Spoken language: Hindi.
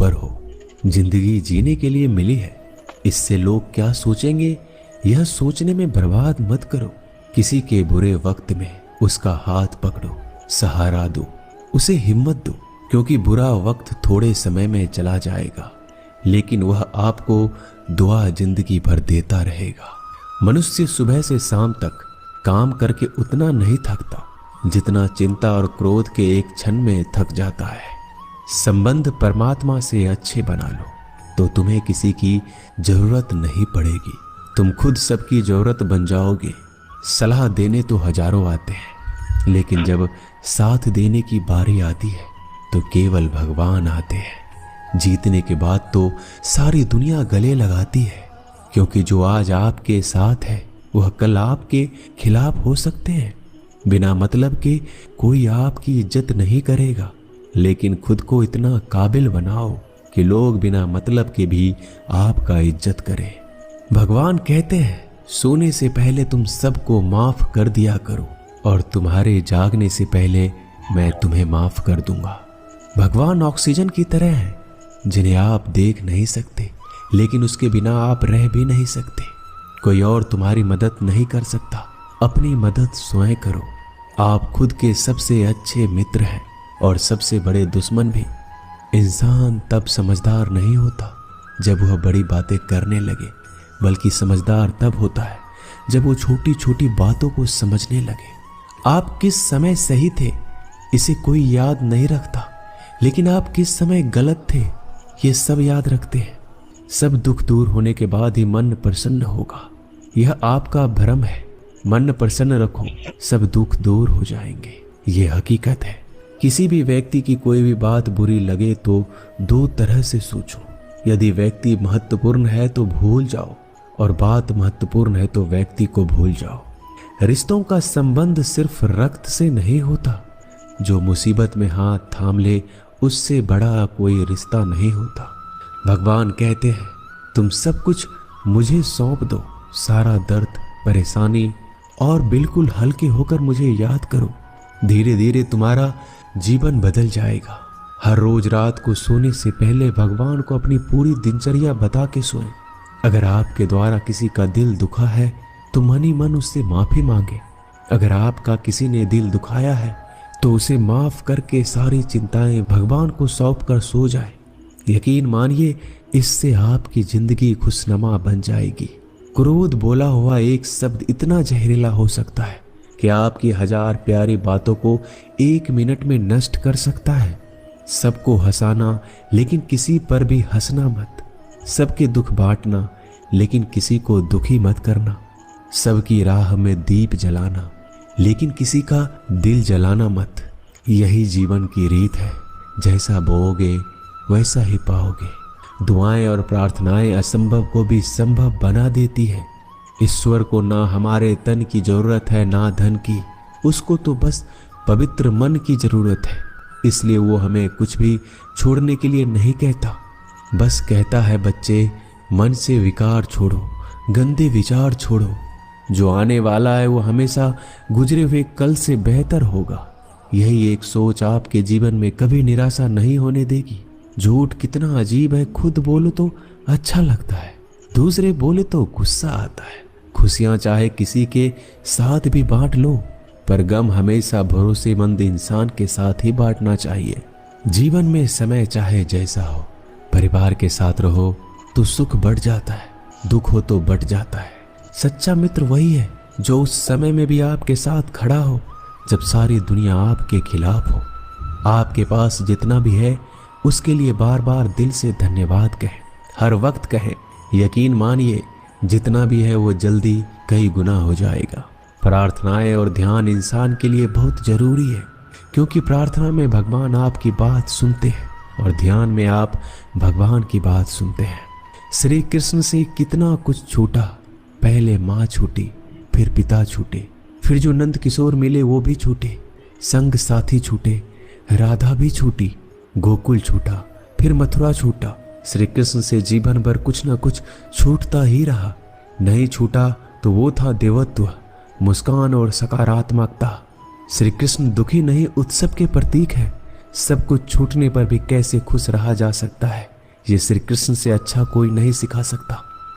खबर हो। जिंदगी जीने के लिए मिली है, इससे लोग क्या सोचेंगे यह सोचने में बर्बाद मत करो। किसी के बुरे वक्त में उसका हाथ पकड़ो, सहारा दो, उसे हिम्मत दो, क्योंकि बुरा वक्त थोड़े समय में चला जाएगा, लेकिन वह आपको दुआ जिंदगी भर देता रहेगा। मनुष्य सुबह से शाम तक काम करके उतना नहीं थकता जितना चिंता और क्रोध के एक क्षण में थक जाता है। संबंध परमात्मा से अच्छे बना लो तो तुम्हें किसी की जरूरत नहीं पड़ेगी, तुम खुद सबकी जरूरत बन जाओगे। सलाह देने तो हजारों आते हैं, लेकिन जब साथ देने की बारी आती है तो केवल भगवान आते हैं। जीतने के बाद तो सारी दुनिया गले लगाती है, क्योंकि जो आज आपके साथ है वह कल आपके खिलाफ हो सकते हैं। बिना मतलब के कोई आपकी इज्जत नहीं करेगा, लेकिन खुद को इतना काबिल बनाओ कि लोग बिना मतलब के भी आपका इज्जत करें। भगवान कहते हैं सोने से पहले तुम सबको माफ कर दिया करो, और तुम्हारे जागने से पहले मैं तुम्हें माफ कर दूंगा। भगवान ऑक्सीजन की तरह है जिन्हें आप देख नहीं सकते, लेकिन उसके बिना आप रह भी नहीं सकते। कोई और तुम्हारी मदद नहीं कर सकता, अपनी मदद स्वयं करो। आप खुद के सबसे अच्छे मित्र हैं और सबसे बड़े दुश्मन भी। इंसान तब समझदार नहीं होता जब वह बड़ी बातें करने लगे, बल्कि समझदार तब होता है जब वो छोटी छोटी बातों को समझने लगे। आप किस समय सही थे इसे कोई याद नहीं रखता, लेकिन आप किस समय गलत थे ये सब याद रखते हैं। सब दुख दूर होने के बाद ही मन प्रसन्न होगा, यह आपका भ्रम है। मन प्रसन्न रखो, सब दुख दूर हो जाएंगे, ये हकीकत है। किसी भी व्यक्ति की कोई भी बात बुरी लगे तो दो तरह से सोचो। यदि व्यक्ति महत्वपूर्ण है तो भूल जाओ, और बात महत्वपूर्ण है तो व्यक्ति को भूल जाओ। रिश्तों का संबंध सिर्फ रक्त से नहीं होता, जो मुसीबत में हाथ थाम ले उससे बड़ा कोई रिश्ता नहीं होता। भगवान कहते हैं तुम सब कुछ मुझे सौंप दो, सारा दर्द परेशानी, और बिल्कुल हल्के होकर मुझे याद करो। धीरे धीरे तुम्हारा जीवन बदल जाएगा। हर रोज रात को सोने से पहले भगवान को अपनी पूरी दिनचर्या बता के सोएं। अगर आपके द्वारा किसी का दिल दुखा है तो मन ही मन उससे माफी मांगे। अगर आपका किसी ने दिल दुखाया है तो उसे माफ करके सारी चिंताएं भगवान को सौंप कर सो जाए। यकीन मानिए इससे आपकी जिंदगी खुशनुमा बन जाएगी। क्रोध बोला हुआ एक शब्द इतना जहरीला हो सकता है कि आपकी हजार प्यारी बातों को एक मिनट में नष्ट कर सकता है। सबको हंसाना लेकिन किसी पर भी हंसना मत। सबके दुख बांटना लेकिन किसी को दुखी मत करना। सबकी राह में दीप जलाना लेकिन किसी का दिल जलाना मत। यही जीवन की रीत है, जैसा बोओगे वैसा ही पाओगे। दुआएं और प्रार्थनाएं असंभव को भी संभव बना देती है। ईश्वर को ना हमारे तन की जरूरत है ना धन की, उसको तो बस पवित्र मन की जरूरत है। इसलिए वो हमें कुछ भी छोड़ने के लिए नहीं कहता, बस कहता है बच्चे मन से विकार छोड़ो, गंदे विचार छोड़ो। जो आने वाला है वो हमेशा गुजरे हुए कल से बेहतर होगा। यही एक सोच आपके जीवन में कभी निराशा नहीं होने देगी। झूठ कितना अजीब है, खुद बोलो तो अच्छा लगता है, दूसरे बोले तो गुस्सा आता है। खुशियां चाहे किसी के साथ भी बांट लो, पर गम हमेशा भरोसेमंद इंसान के साथ ही बांटना चाहिए। जीवन में समय चाहे जैसा हो, परिवार के साथ रहो तो सुख बढ़ जाता है, दुख हो तो बढ़ जाता है। सच्चा मित्र वही है जो उस समय में भी आपके साथ खड़ा हो जब सारी दुनिया आपके खिलाफ हो। आपके पास जितना भी है उसके लिए बार बार दिल से धन्यवाद कहें, हर वक्त कहें। यकीन मानिए जितना भी है वो जल्दी कई गुना हो जाएगा। प्रार्थनाएं और ध्यान इंसान के लिए बहुत जरूरी है, क्योंकि प्रार्थना में भगवान आपकी बात सुनते हैं और ध्यान में आप भगवान की बात सुनते हैं। श्री कृष्ण से कितना कुछ छूटा, पहले माँ छूटी, फिर पिता छूटे, फिर जो नंद किशोर मिले वो भी छूटे, संग साथी छूटे, राधा भी छूटी, गोकुल छूटा, फिर मथुरा छूटा। श्री कृष्ण से जीवन भर कुछ न कुछ छूटता ही रहा। नहीं छूटा तो वो था देवत्व, मुस्कान और सकारात्मकता। श्री कृष्ण दुखी नहीं उत्सव के प्रतीक है। सब कुछ छूटने पर भी कैसे खुश रहा जा सकता है, ये श्री कृष्ण से अच्छा कोई नहीं सिखा सकता।